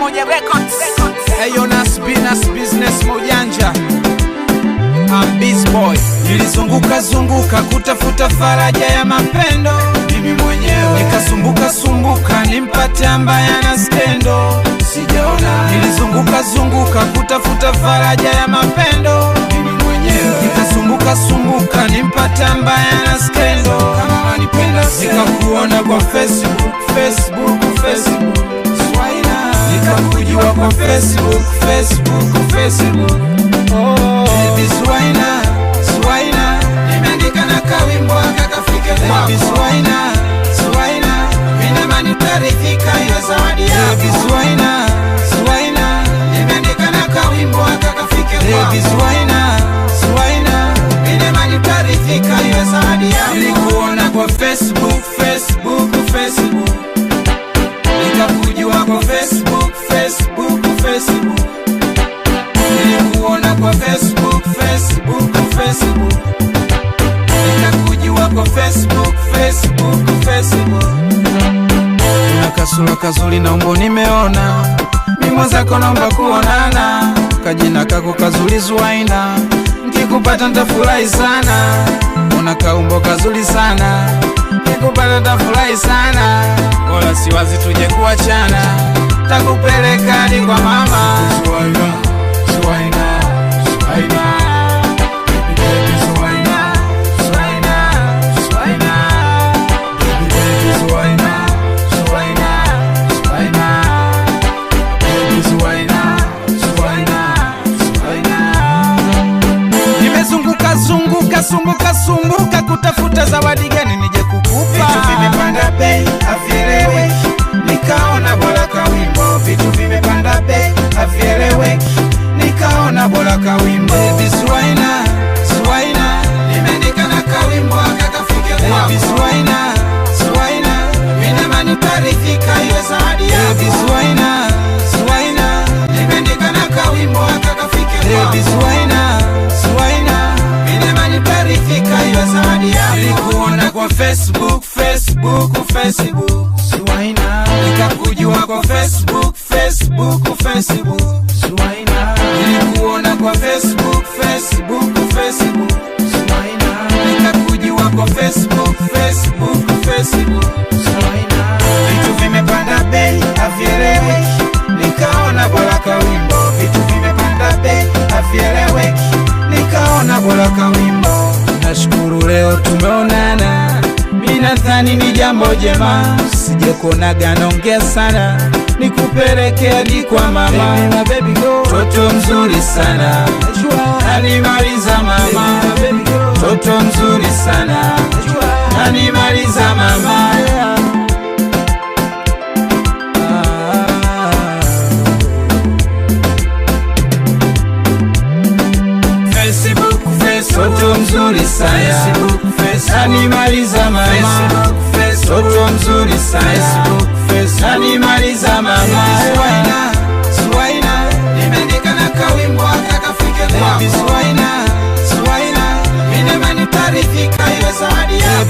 Moja Records. Ayo Nas business mojanja, I'm Biz Boy. Nilizunguka kutafuta faraja ya mapendo mimi mwenyewe, nikasumbuka nimpate ambaye ana skendo, sijaona. Nilizunguka kutafuta faraja ya mapendo mimi mwenyewe, nikasumbuka nimpate ambaye ana skendo, kama anipenda nikakuona kwa Facebook nikakujua kwa Facebook. Oh, baby Swaina, nimeandika na kawimbo akakafike kwako. Baby Swaina, mina mani tarifika hiyo zawadi yako. Baby Swaina, nimeandika na kawimbo akakafike kwako. Baby Swaina, mina mani tarifika hiyo zawadi yako. Nilikuona kwa Facebook nikakujua kwa Facebook nilikuona kwa Facebook nikakujua kwa Facebook. Una kasura kazuri na umbo nimeona, mimo zako naomba kuonana, kajina kako kazuri Zuaina, nikikupata nitafurahi sana. Una kaumbo kazuri sana, nikikupata nitafurahi sana, wala siwazi tuje kuachana, takupeleka hadi kwa mama. Swaina, nimezunguka kutafuta zawadi gani nije kukupa. Vitu vimepanda bei havieleweki, nikaona bora kawimbo. Vitu vimepanda bei havieleweki, nikaona bora kawimbo. Baby Swaina, nimeandika na kawimbo akakafike kwako. Baby Swaina, mina mani tarifika hiyo zawadi yako. Baby Swaina, nimeandika na kawimbo akakafike kwako. Baby Swaina, mina mani tarifika hiyo zawadi yako. Nilikuona kwa Facebook Swaina, nikakujua kwa Facebook Swaina, nilikuona kwa Facebook Swaina, nikakujua kwa Facebook Swaina. Vitu vimepanda bei havieleweki, nikaona bora kawimbo. Vitu vimepanda bei havieleweki, nikaona bora kawimbo. Nashukuru leo tumeonana, minadhani ni jambo jema, sije kuonaga naongea sana, nikupeleke hadi kwa mama. Toto mzuri sana, animaliza mama. Toto mzuri sana, animaliza mama. Toto mzuri sana, animaliza mama. Toto mzuri sana, animaliza mama. Swaina, nimeandika na kawimbo akakafike kwako. Baby Swaina, mina mani tarifika hiyo zawadi yako.